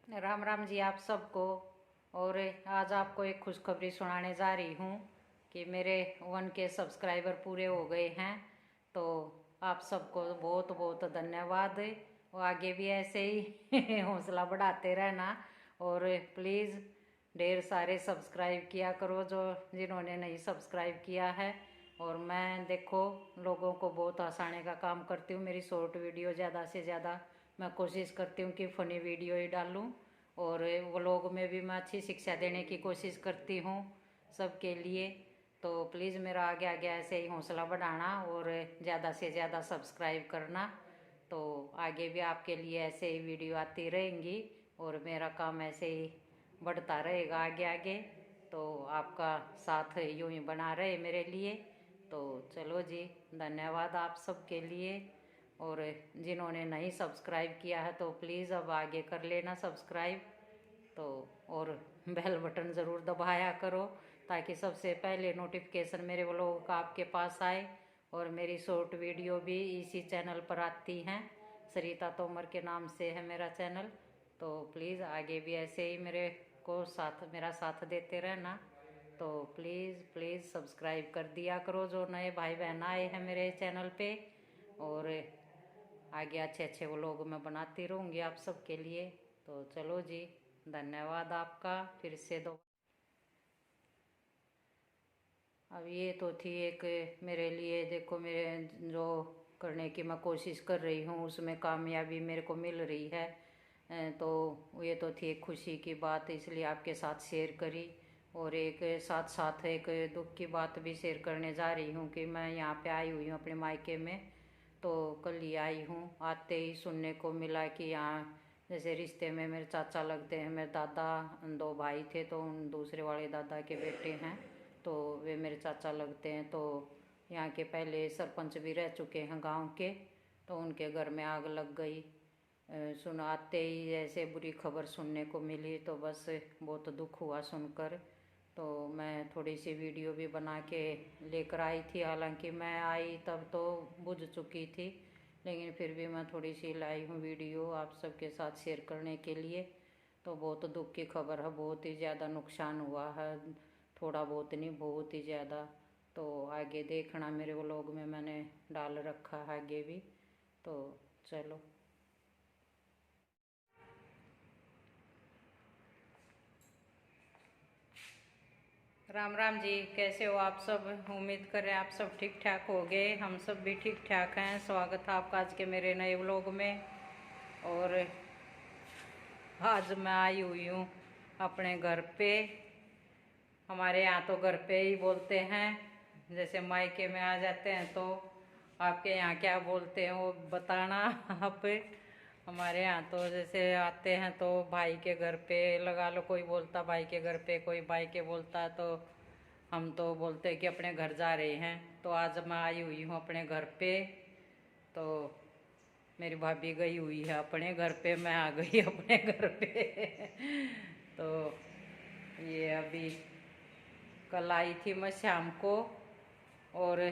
राम राम जी आप सबको। और आज आपको एक खुशखबरी सुनाने जा रही हूँ कि मेरे 1K सब्सक्राइबर पूरे हो गए हैं। तो आप सबको बहुत बहुत धन्यवाद। और आगे भी ऐसे ही हौसला बढ़ाते रहना। और प्लीज़ ढेर सारे सब्सक्राइब किया करो जो जिन्होंने नहीं सब्सक्राइब किया है। और मैं देखो लोगों को बहुत हंसाने का काम करती हूँ। मेरी शॉर्ट वीडियो ज़्यादा से ज़्यादा मैं कोशिश करती हूँ कि फ़नी वीडियो ही डालूँ। और व्लॉग में भी मैं अच्छी शिक्षा देने की कोशिश करती हूँ सबके लिए। तो प्लीज़ मेरा आगे आगे ऐसे ही हौसला बढ़ाना और ज़्यादा से ज़्यादा सब्सक्राइब करना। तो आगे भी आपके लिए ऐसे ही वीडियो आती रहेंगी और मेरा काम ऐसे ही बढ़ता रहेगा आगे आगे। तो आपका साथ यूँ ही बना रहे मेरे लिए। तो चलो जी, धन्यवाद आप सबके लिए। और जिन्होंने नहीं सब्सक्राइब किया है तो प्लीज़ अब आगे कर लेना सब्सक्राइब। तो और बेल बटन ज़रूर दबाया करो ताकि सबसे पहले नोटिफिकेशन मेरे व्लॉग का आपके पास आए। और मेरी शॉर्ट वीडियो भी इसी चैनल पर आती हैं। सरिता तोमर के नाम से है मेरा चैनल। तो प्लीज़ आगे भी ऐसे ही मेरा साथ देते रहना। तो प्लीज़ प्लीज़ सब्सक्राइब कर दिया करो जो नए भाई बहन आए हैं मेरे चैनल पे। और आगे अच्छे अच्छे व्लॉग मैं बनाती रहूँगी आप सबके लिए। तो चलो जी, धन्यवाद आपका फिर से दो। अब ये तो थी एक मेरे लिए, देखो मेरे जो करने की मैं कोशिश कर रही हूँ उसमें कामयाबी मेरे को मिल रही है। तो ये तो थी एक खुशी की बात, इसलिए आपके साथ शेयर करी। और एक साथ साथ एक दुख की बात भी शेयर करने जा रही हूँ कि मैं यहाँ पे आई हुई हूँ अपने मायके में। तो कल ही आई हूँ, आते ही सुनने को मिला कि यहाँ जैसे रिश्ते में मेरे चाचा लगते हैं। मेरे दादा, दो भाई थे तो उन दूसरे वाले दादा के बेटे हैं तो वे मेरे चाचा लगते हैं। तो यहाँ के पहले सरपंच भी रह चुके हैं गांव के। तो उनके घर में आग लग गई। सुनाते ही ऐसे बुरी खबर सुनने को मिली तो बस बहुत दुख हुआ सुनकर। तो मैं थोड़ी सी वीडियो भी बना के लेकर आई थी, हालांकि मैं आई तब तो बुझ चुकी थी, लेकिन फिर भी मैं थोड़ी सी लाई हूँ वीडियो आप सबके साथ शेयर करने के लिए। तो बहुत दुख की खबर है, बहुत ही ज़्यादा नुकसान हुआ है, थोड़ा बहुत नहीं बहुत ही ज़्यादा। तो आगे देखना मेरे व्लॉग में मैंने डाल रखा है आगे भी। तो चलो, राम राम जी, कैसे हो आप सब? उम्मीद करें आप सब ठीक ठाक हो गए, हम सब भी ठीक ठाक हैं। स्वागत है आपका आज के मेरे नए व्लॉग में। और आज मैं आई हुई हूँ अपने घर पे। हमारे यहाँ तो घर पे ही बोलते हैं, जैसे मायके में आ जाते हैं तो आपके यहाँ क्या बोलते हैं वो बताना आप। हमारे यहाँ तो जैसे आते हैं तो भाई के घर पे लगा लो, कोई बोलता भाई के घर पे, कोई भाई के बोलता है, तो हम तो बोलते हैं कि अपने घर जा रहे हैं। तो आज मैं आई हुई हूँ अपने घर पे। तो मेरी भाभी गई हुई है अपने घर पे, मैं आ गई अपने घर पे तो ये अभी कल आई थी मैं शाम को। और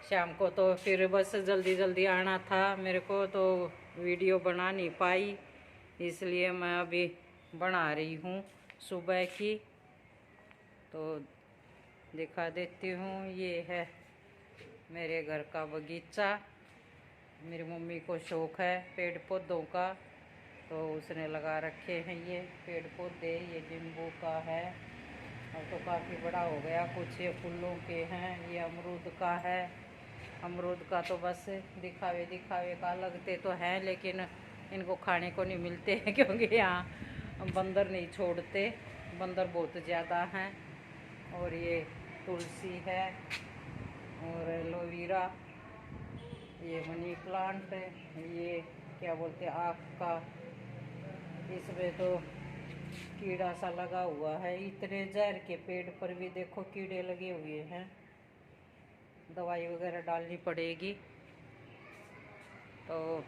शाम को तो फिर बस जल्दी जल्दी आना था मेरे को, तो वीडियो बना नहीं पाई, इसलिए मैं अभी बना रही हूँ सुबह की। तो दिखा देती हूँ, ये है मेरे घर का बगीचा। मेरी मम्मी को शौक़ है पेड़ पौधों का, तो उसने लगा रखे हैं ये पेड़ पौधे। ये नींबू का है, अब तो काफ़ी बड़ा हो गया। कुछ ये फूलों के हैं, ये अमरूद का है। अमरूद का तो बस दिखावे दिखावे का लगते तो हैं, लेकिन इनको खाने को नहीं मिलते हैं क्योंकि यहाँ बंदर नहीं छोड़ते, बंदर बहुत ज़्यादा हैं। और ये तुलसी है और एलोवेरा, ये मनी प्लांट है, ये क्या बोलते हैं आँख का, इसमें तो कीड़ा सा लगा हुआ है। इतने जहर के पेड़ पर भी देखो कीड़े लगे हुए हैं, दवाई वगैरह डालनी पड़ेगी। तो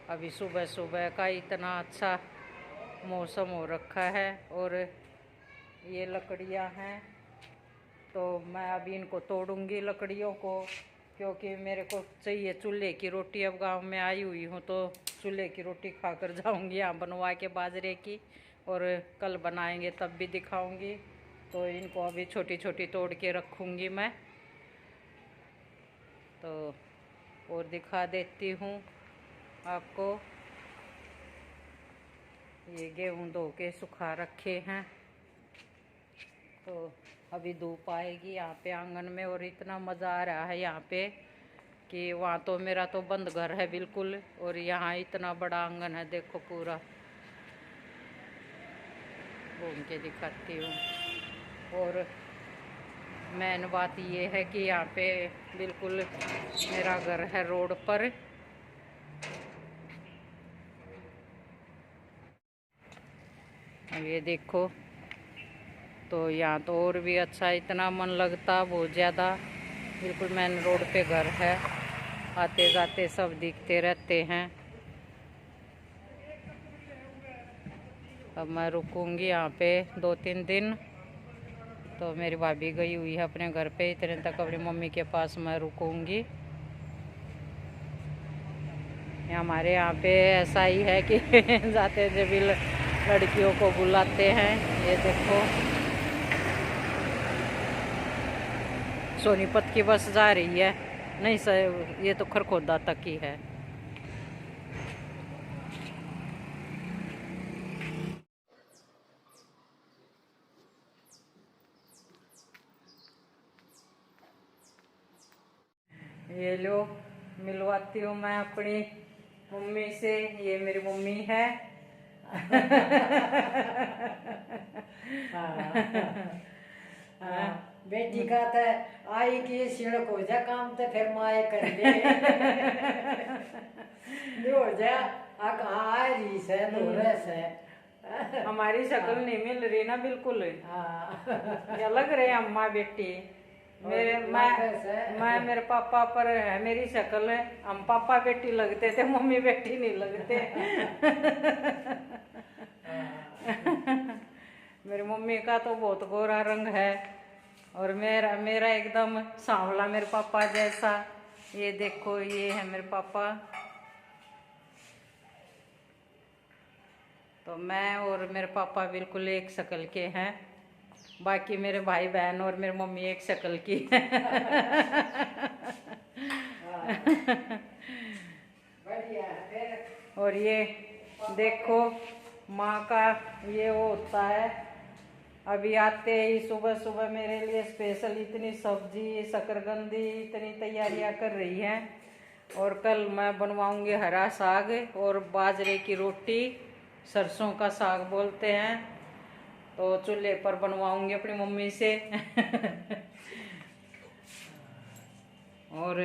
अभी सुबह सुबह का इतना अच्छा मौसम हो रखा है। और ये लकड़ियाँ हैं तो मैं अभी इनको तोड़ूंगी लकड़ियों को, क्योंकि मेरे को चाहिए चूल्हे की रोटी। अब गांव में आई हुई हूँ तो चूल्हे की रोटी खाकर जाऊंगी यहाँ बनवा के बाजरे की, और कल बनाएंगे तब भी दिखाऊंगी। तो इनको अभी छोटी छोटी तोड़ के रखूंगी मैं, तो और दिखा देती हूँ आपको। ये गेहूँ धो के सुखा रखे हैं, तो अभी धूप आएगी यहाँ पे आंगन में। और इतना मज़ा आ रहा है यहाँ पे कि वहाँ तो मेरा तो बंद घर है बिल्कुल, और यहाँ इतना बड़ा आंगन है, देखो पूरा घूम के दिखाती हूँ। और मेन बात ये है कि यहाँ पे बिल्कुल मेरा घर है रोड पर। अब ये देखो, तो यहाँ तो और भी अच्छा, इतना मन लगता बहुत ज़्यादा। बिल्कुल मेन रोड पे घर है, आते जाते सब दिखते रहते हैं। अब मैं रुकूंगी यहाँ पे 2-3 दिन। तो मेरी भाभी गई हुई है अपने घर पे, इतने तक अपनी मम्मी के पास मैं रुकूंगी। हमारे यहाँ पे ऐसा ही है कि जाते जब भी लड़कियों को बुलाते हैं। ये देखो सोनीपत की बस जा रही है, नहीं सर ये तो खरखोदा तक ही है। ये लो मिलवाती हूँ मैं अपनी मम्मी से, ये मेरी मम्मी है। बेटी का तो आई की सिड़क हो जा काम तो फिर माए कर ले हो जा आ कहाँ आ रही से दूर से। हमारी शक्ल नहीं मिल रही ना बिल्कुल, ये लग रहे अम्मा बेटी। मेरे मैं मेरे पापा पर है मेरी शक्ल है, हम पापा बेटी लगते थे, मम्मी बेटी नहीं लगते। मेरी मम्मी का तो बहुत गोरा रंग है, और मेरा एकदम सांवला मेरे पापा जैसा। ये देखो ये है मेरे पापा। तो मैं और मेरे पापा बिल्कुल एक शक्ल के हैं, बाकी मेरे भाई बहन और मेरी मम्मी एक शक्ल की है। और ये देखो माँ का ये वो होता है, अभी आते ही सुबह सुबह मेरे लिए स्पेशल इतनी सब्जी शकरकंदी इतनी तैयारियां कर रही हैं। और कल मैं बनवाऊंगी हरा साग और बाजरे की रोटी, सरसों का साग बोलते हैं, तो चूल्हे पर बनवाऊंगी अपनी मम्मी से। और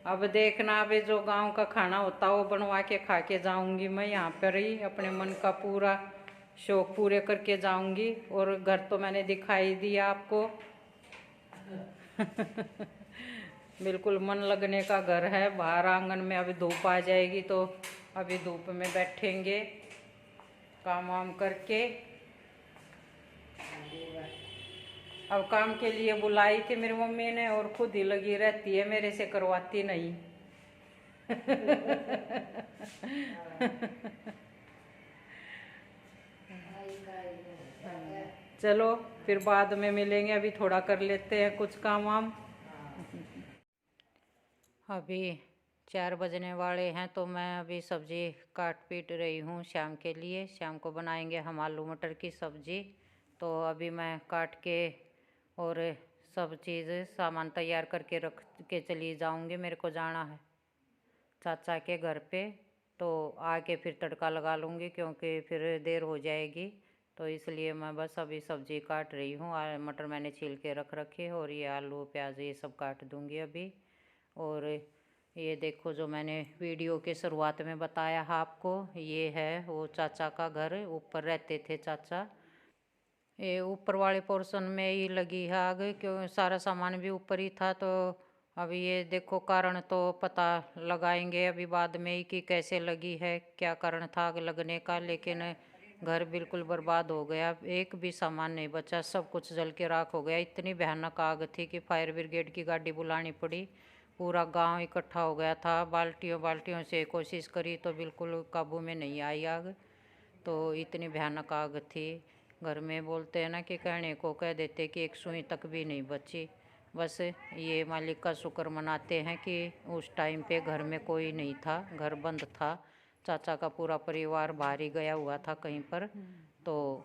अब देखना, अभी जो गांव का खाना होता है वो बनवा के खा के जाऊंगी मैं, यहाँ पर ही अपने मन का पूरा शौक पूरे करके जाऊंगी। और घर तो मैंने दिखाई दिया आपको। बिल्कुल मन लगने का घर है। बाहर आंगन में अभी धूप आ जाएगी तो अभी धूप में बैठेंगे काम वाम करके। अब काम के लिए बुलाई थी मेरी मम्मी ने, और खुद ही लगी रहती है, मेरे से करवाती नहीं। चलो फिर बाद में मिलेंगे, अभी थोड़ा कर लेते हैं कुछ काम वाम। अभी 4 बजने वाले हैं, तो मैं अभी सब्जी काट पीट रही हूँ शाम के लिए। शाम को बनाएंगे हम आलू मटर की सब्जी। तो अभी मैं काट के और सब चीज़ सामान तैयार करके रख के चली जाऊँगी। मेरे को जाना है चाचा के घर पे, तो आके फिर तड़का लगा लूँगी, क्योंकि फिर देर हो जाएगी। तो इसलिए मैं बस अभी सब्जी काट रही हूँ। मटर मैंने छील के रख रखे, और ये आलू प्याज ये सब काट दूँगी अभी। और ये देखो जो मैंने वीडियो के शुरुआत में बताया है आपको, ये है वो चाचा का घर, ऊपर रहते थे चाचा। ये ऊपर वाले पोर्शन में ही लगी है आग, क्यों सारा सामान भी ऊपर ही था। तो अभी ये देखो कारण तो पता लगाएंगे अभी बाद में ही कि कैसे लगी है, क्या कारण था आग लगने का। लेकिन घर बिल्कुल बर्बाद हो गया, एक भी सामान नहीं बचा, सब कुछ जल के राख हो गया। इतनी भयानक आग थी कि फायर ब्रिगेड की गाड़ी बुलानी पड़ी, पूरा गांव इकट्ठा हो गया था। बाल्टियों बाल्टियों से कोशिश करी तो बिल्कुल काबू में नहीं आई आग। तो इतनी भयानक आग थी। घर में बोलते हैं ना कि कहने को कह देते कि एक सुई तक भी नहीं बची। बस ये मालिक का शुक्र मनाते हैं कि उस टाइम पे घर में कोई नहीं था, घर बंद था। चाचा का पूरा परिवार बाहर ही गया हुआ था कहीं पर, तो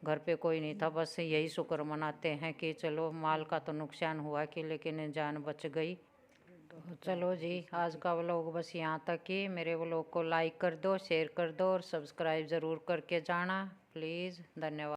घर पे कोई नहीं था। बस यही शुक्र मनाते हैं कि चलो माल का तो नुकसान हुआ कि लेकिन जान बच गई। तो चलो जी, आज का व्लॉग बस यहाँ तक ही। मेरे व्लॉग को लाइक कर दो, शेयर कर दो और सब्सक्राइब ज़रूर करके जाना प्लीज़। धन्यवाद।